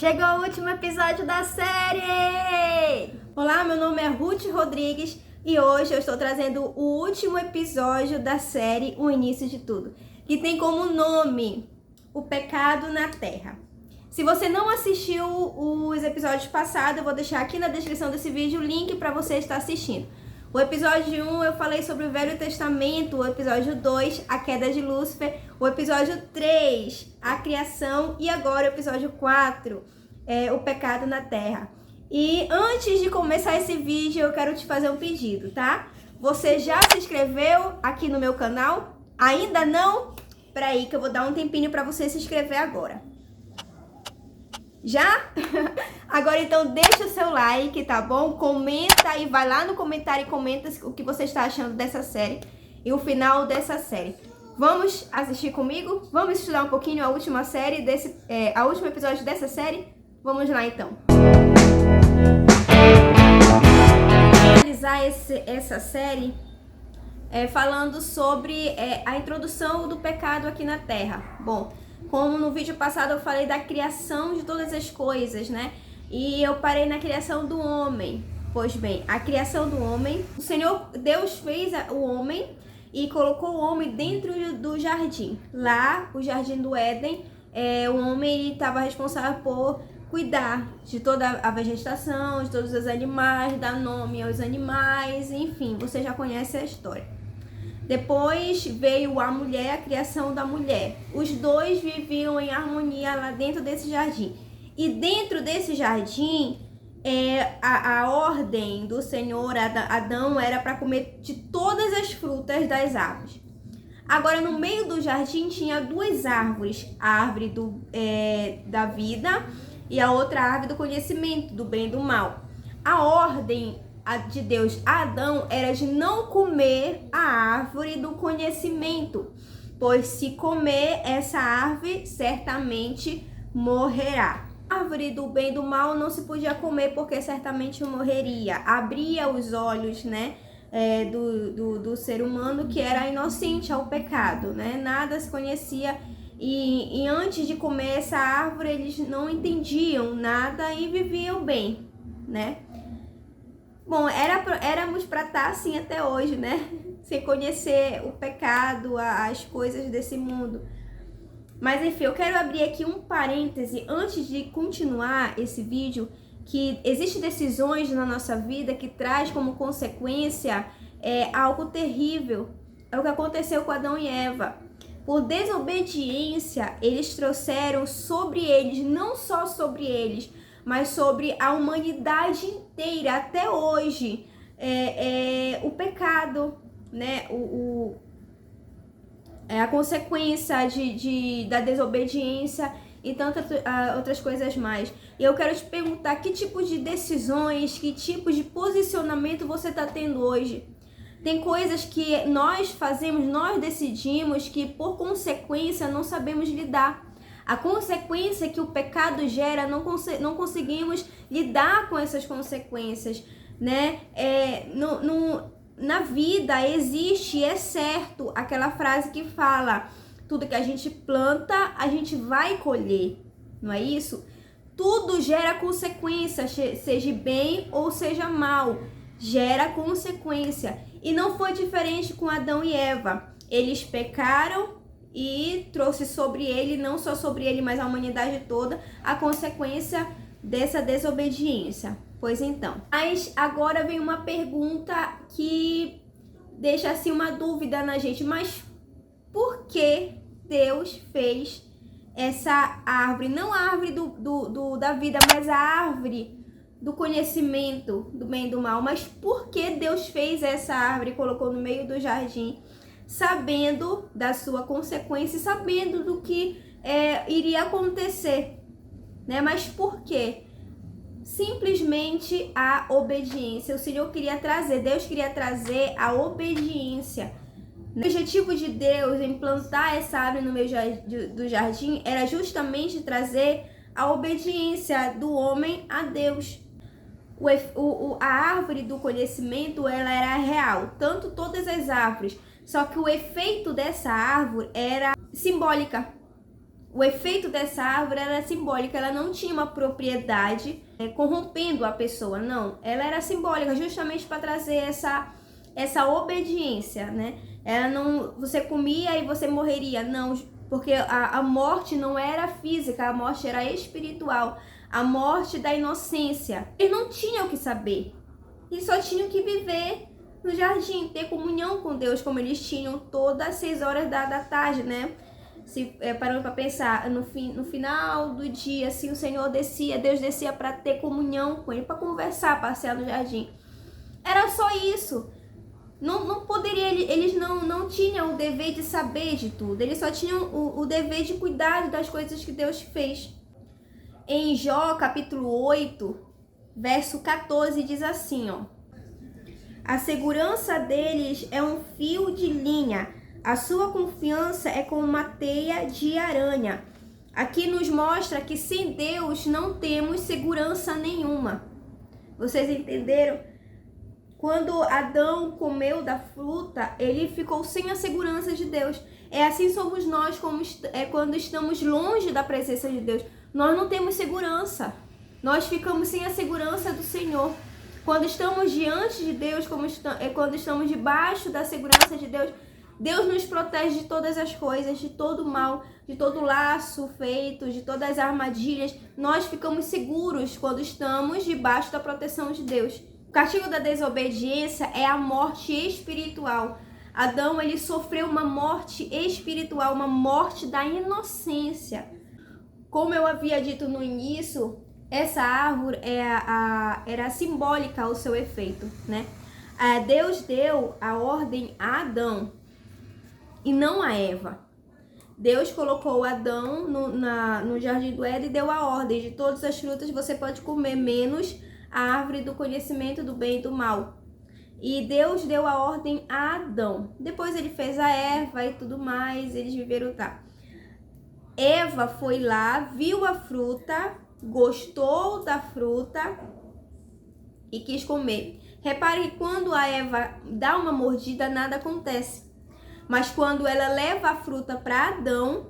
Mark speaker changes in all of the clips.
Speaker 1: Chegou o último episódio da série! Olá, meu nome é Ruth Rodrigues e hoje eu estou trazendo o último episódio da série O Início de Tudo, que tem como nome O Pecado na Terra. Se você não assistiu os episódios passados, eu vou deixar aqui na descrição desse vídeo o link para você estar assistindo. O episódio 1 eu falei sobre o Velho Testamento, o episódio 2, a queda de Lúcifer, o episódio 3, a criação e agora o episódio 4, o pecado na terra. E antes de começar esse vídeo eu quero te fazer um pedido, tá? Você já se inscreveu aqui no meu canal? Ainda não? Peraí que eu vou dar um tempinho para você se inscrever agora. Já? Agora então deixa o seu like, tá bom? Comenta e vai lá no comentário e comenta o que você está achando dessa série e o final dessa série. Vamos assistir comigo? Vamos estudar um pouquinho a última série a último episódio dessa série? Vamos lá então. Vou finalizar essa série falando sobre a introdução do pecado aqui na Terra. Bom, como no vídeo passado eu falei da criação de todas as coisas, né? E eu parei na criação do homem. Pois bem, a criação do homem, o Senhor Deus fez o homem e colocou o homem dentro do jardim. Lá, o jardim do Éden, o homem estava responsável por cuidar de toda a vegetação, de todos os animais, dar nome aos animais, enfim, você já conhece a história. Depois veio a mulher, a criação da mulher. Os dois viviam em harmonia lá dentro desse jardim. E dentro desse jardim, a ordem do Senhor Adão era para comer de todas as frutas das árvores. Agora, no meio do jardim tinha duas árvores. A árvore da vida e a outra árvore do conhecimento, do bem e do mal. A ordem de Deus a Adão era de não comer a árvore do conhecimento, pois se comer essa árvore, certamente morrerá. A árvore do bem e do mal não se podia comer porque certamente morreria. Abria os olhos, né, do ser humano que era inocente ao pecado, né? Nada se conhecia e antes de comer essa árvore eles não entendiam nada e viviam bem, né? Bom, éramos para estar assim até hoje, né? Sem conhecer o pecado, as coisas desse mundo. Mas enfim, eu quero abrir aqui um parêntese antes de continuar esse vídeo, que existem decisões na nossa vida que traz como consequência algo terrível. É o que aconteceu com Adão e Eva. Por desobediência, eles trouxeram sobre eles, não só sobre eles, mas sobre a humanidade inteira, até hoje, o pecado, né? A consequência da desobediência e tantas outras coisas mais. E eu quero te perguntar que tipo de decisões, que tipo de posicionamento você está tendo hoje? Tem coisas que nós fazemos, nós decidimos que por consequência não sabemos lidar. A consequência que o pecado gera, não conseguimos lidar com essas consequências, né? Na vida existe, é certo, aquela frase que fala: tudo que a gente planta, a gente vai colher, não é isso? Tudo gera consequência, seja bem ou seja mal, gera consequência. E não foi diferente com Adão e Eva. Eles pecaram e trouxe sobre ele, não só sobre ele, mas a humanidade toda, a consequência dessa desobediência. Pois então. Mas agora vem uma pergunta que deixa assim uma dúvida na gente. Mas por que Deus fez essa árvore? Não a árvore da vida, mas a árvore do conhecimento do bem e do mal. Mas por que Deus fez essa árvore e colocou no meio do jardim? Sabendo da sua consequência, sabendo do que iria acontecer, né? Mas por quê? Simplesmente a obediência. O Senhor queria trazer, Deus queria trazer a obediência. O objetivo de Deus em plantar essa árvore no meio do jardim era justamente trazer a obediência do homem a Deus. A árvore do conhecimento, ela era real, tanto todas as árvores. Só que o efeito dessa árvore era simbólica. O efeito dessa árvore era simbólica, ela não tinha uma propriedade corrompendo a pessoa, não. Ela era simbólica justamente para trazer essa obediência, né? Ela não, você comia e você morreria, não, porque a morte não era física, a morte era espiritual, a morte da inocência. Eles não tinham o que saber, eles só tinham que viver no jardim, ter comunhão com Deus, como eles tinham todas as 6 horas da tarde, né? Se parando para pensar, no final do dia, assim, o Senhor descia, Deus descia para ter comunhão com ele, para conversar, passear no jardim. Era só isso. Não poderia, eles não tinham o dever de saber de tudo, eles só tinham o dever de cuidar das coisas que Deus fez. Em Jó, capítulo 8, verso 14, diz assim, ó: a segurança deles é um fio de linha, a sua confiança é como uma teia de aranha. Aqui nos mostra que sem Deus não temos segurança nenhuma. Vocês entenderam? Quando Adão comeu da fruta, ele ficou sem a segurança de Deus. É assim somos nós quando estamos longe da presença de Deus. Nós não temos segurança. Nós ficamos sem a segurança do Senhor. Quando estamos diante de Deus, quando estamos debaixo da segurança de Deus, Deus nos protege de todas as coisas, de todo mal, de todo laço feito, de todas as armadilhas. Nós ficamos seguros quando estamos debaixo da proteção de Deus. O castigo da desobediência é a morte espiritual. Adão, ele sofreu uma morte espiritual, uma morte da inocência. Como eu havia dito no início, essa árvore era simbólica ao seu efeito, né? Deus deu a ordem a Adão e não a Eva. Deus colocou Adão no jardim do Éden e deu a ordem: de todas as frutas você pode comer, menos a árvore do conhecimento do bem e do mal. E Deus deu a ordem a Adão. Depois ele fez a Eva e tudo mais, eles viveram, tá. Eva foi lá, viu a fruta, gostou da fruta e quis comer. Repare que quando a Eva dá uma mordida, nada acontece. Mas quando ela leva a fruta para Adão,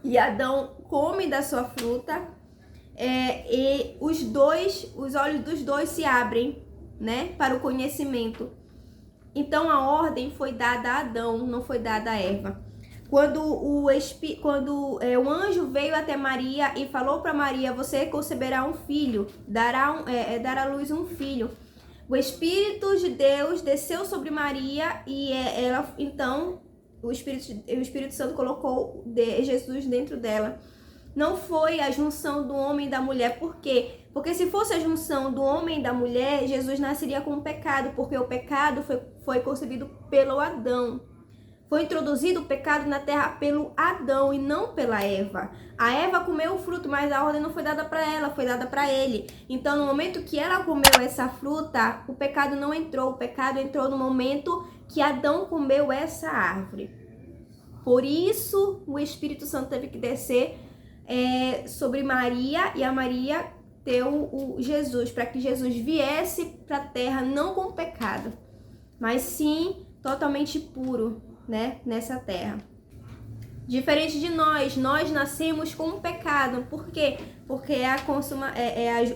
Speaker 1: e Adão come da sua fruta, e os olhos dos dois se abrem, né, para o conhecimento. Então a ordem foi dada a Adão, não foi dada a Eva. Quando o anjo veio até Maria e falou para Maria: você conceberá um filho, dará à luz um filho. O Espírito de Deus desceu sobre Maria e então o Espírito Santo colocou Jesus dentro dela. Não foi a junção do homem e da mulher. Por quê? Porque se fosse a junção do homem e da mulher, Jesus nasceria com o pecado, porque o pecado foi concebido pelo Adão. Foi introduzido o pecado na terra pelo Adão e não pela Eva. A Eva comeu o fruto, mas a ordem não foi dada para ela, foi dada para ele. Então, no momento que ela comeu essa fruta, o pecado não entrou. O pecado entrou no momento que Adão comeu essa árvore. Por isso, o Espírito Santo teve que descer sobre Maria, e a Maria deu o Jesus, para que Jesus viesse para a terra não com pecado, mas sim totalmente puro, né, nessa terra. Diferente de nós nascemos com o pecado. Por quê? Porque é a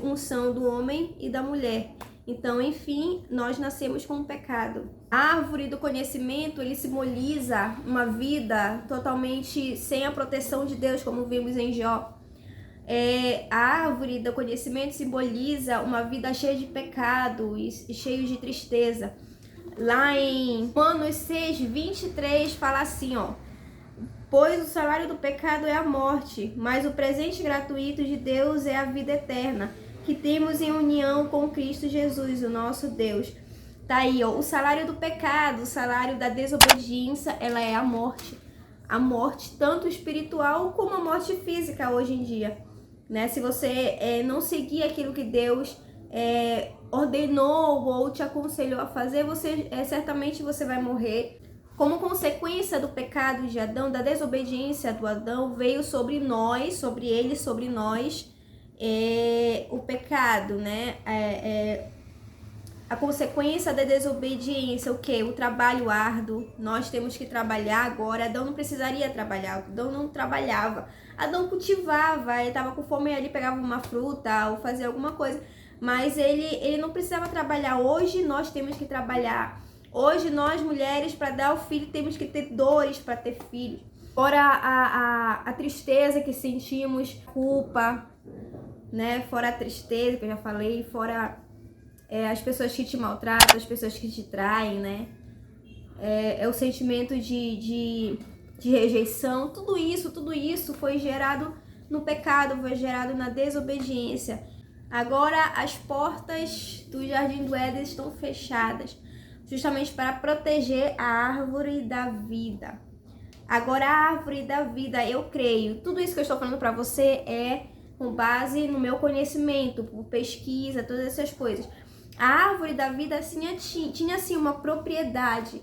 Speaker 1: unção do homem e da mulher. Então, enfim, nós nascemos com o pecado. A árvore do conhecimento, ele simboliza uma vida totalmente sem a proteção de Deus, como vimos em Jó. A árvore do conhecimento simboliza uma vida cheia de pecado e cheia de tristeza. Lá em Romanos 6:23 fala assim, ó: pois o salário do pecado é a morte, mas o presente gratuito de Deus é a vida eterna, que temos em união com Cristo Jesus, o nosso Deus. Tá aí, ó, o salário do pecado, o salário da desobediência, ela é a morte. A morte tanto espiritual como a morte física hoje em dia, né? Se você não seguir aquilo que Deus ordenou ou te aconselhou a fazer, certamente você vai morrer. Como consequência do pecado de Adão, da desobediência do Adão, veio sobre nós, sobre nós, o pecado, né? A consequência da desobediência, o quê? O trabalho árduo. Nós temos que trabalhar agora. Adão não precisaria trabalhar. Adão não trabalhava. Adão cultivava. Ele estava com fome, ali pegava uma fruta ou fazia alguma coisa. Mas ele não precisava trabalhar. Hoje nós temos que trabalhar. Hoje nós, mulheres, para dar o filho, temos que ter dores para ter filho. Fora a tristeza que sentimos, culpa, né? Fora a tristeza que eu já falei, fora... as pessoas que te maltratam, as pessoas que te traem, né? É o sentimento de rejeição. Tudo isso foi gerado no pecado, foi gerado na desobediência. Agora as portas do Jardim do Éden estão fechadas, justamente para proteger a árvore da vida. Agora a árvore da vida, eu creio, tudo isso que eu estou falando para você é com base no meu conhecimento, por pesquisa, todas essas coisas. A árvore da vida tinha assim uma propriedade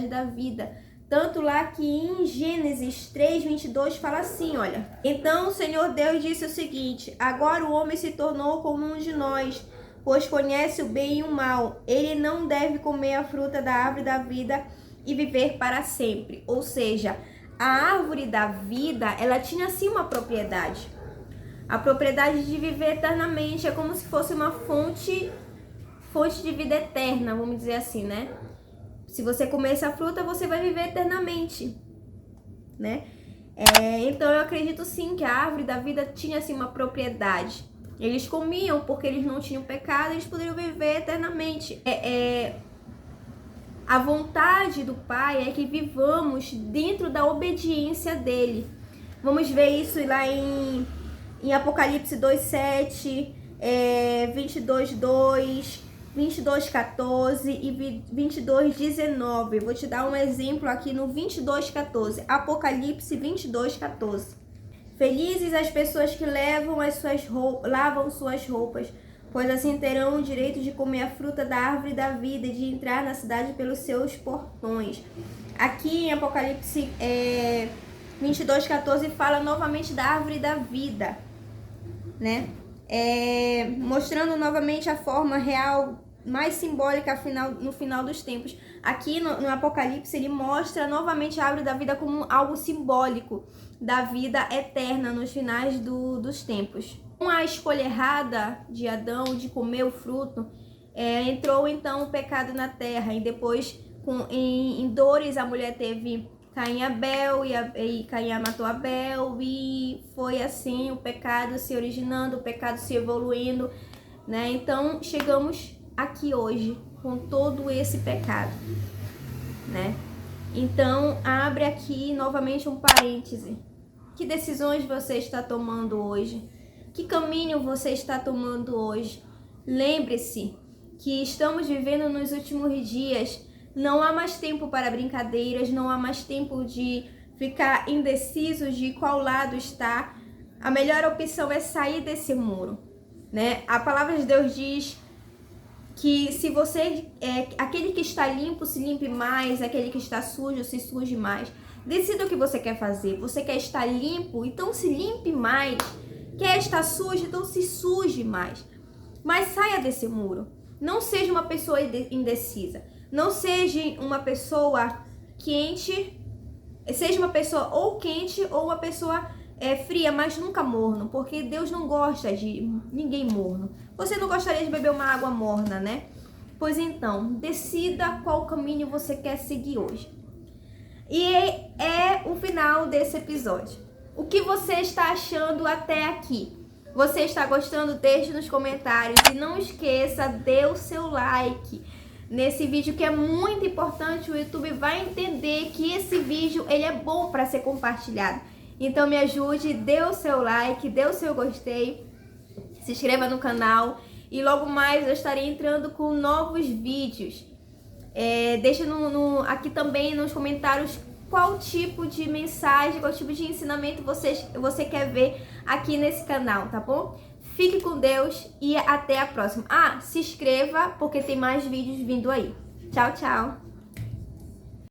Speaker 1: da vida. Tanto lá que em Gênesis 3:22 fala assim, olha. Então o Senhor Deus disse o seguinte: agora o homem se tornou como um de nós, pois conhece o bem e o mal. Ele não deve comer a fruta da árvore da vida e viver para sempre. Ou seja, a árvore da vida, ela tinha assim uma propriedade. A propriedade de viver eternamente, é como se fosse uma fonte de vida eterna, vamos dizer assim, né? Se você comer essa fruta, você vai viver eternamente, né? Então eu acredito sim que a árvore da vida tinha assim uma propriedade. Eles comiam porque eles não tinham pecado, eles poderiam viver eternamente. A vontade do Pai é que vivamos dentro da obediência dele. Vamos ver isso lá em Apocalipse 2:7, 22:2, 22:14 e 22:19. Vou te dar um exemplo aqui no 22:14. Apocalipse 22:14. Felizes as pessoas que lavam suas roupas, pois assim terão o direito de comer a fruta da árvore da vida e de entrar na cidade pelos seus portões. Aqui em Apocalipse 22:14 fala novamente da árvore da vida, né? Mostrando novamente a forma real, mais simbólica no final dos tempos. Aqui no Apocalipse ele mostra novamente a árvore da vida como algo simbólico da vida eterna nos finais dos tempos. Com a escolha errada de Adão de comer o fruto, entrou então o pecado na terra, e depois em dores a mulher teve Caim e Abel, e Caim matou Abel, e foi assim o pecado se originando, o pecado se evoluindo, né? Então chegamos aqui hoje com todo esse pecado, né? Então abre aqui novamente um parêntese. Que decisões você está tomando hoje? Que caminho você está tomando hoje? Lembre-se que estamos vivendo nos últimos dias. Não há mais tempo para brincadeiras, não há mais tempo de ficar indeciso de qual lado está. A melhor opção é sair desse muro, né? A palavra de Deus diz que se você aquele que está limpo se limpe mais, aquele que está sujo se suje mais. Decida o que você quer fazer. Você quer estar limpo, então se limpe mais. Quer estar sujo, então se suje mais. Mas saia desse muro. Não seja uma pessoa indecisa. Não seja uma pessoa quente, seja uma pessoa ou quente ou uma pessoa fria, mas nunca morno, porque Deus não gosta de ninguém morno. Você não gostaria de beber uma água morna, né? Pois então, decida qual caminho você quer seguir hoje. E é o final desse episódio. O que você está achando até aqui? Você está gostando? Deixe nos comentários e não esqueça, dê o seu like nesse vídeo, que é muito importante. O YouTube vai entender que esse vídeo ele é bom para ser compartilhado. Então me ajude, dê o seu like, dê o seu gostei, se inscreva no canal e logo mais eu estarei entrando com novos vídeos. Deixa aqui também nos comentários qual tipo de mensagem, qual tipo de ensinamento você quer ver aqui nesse canal, tá bom? Fique com Deus e até a próxima. Se inscreva porque tem mais vídeos vindo aí. Tchau, tchau!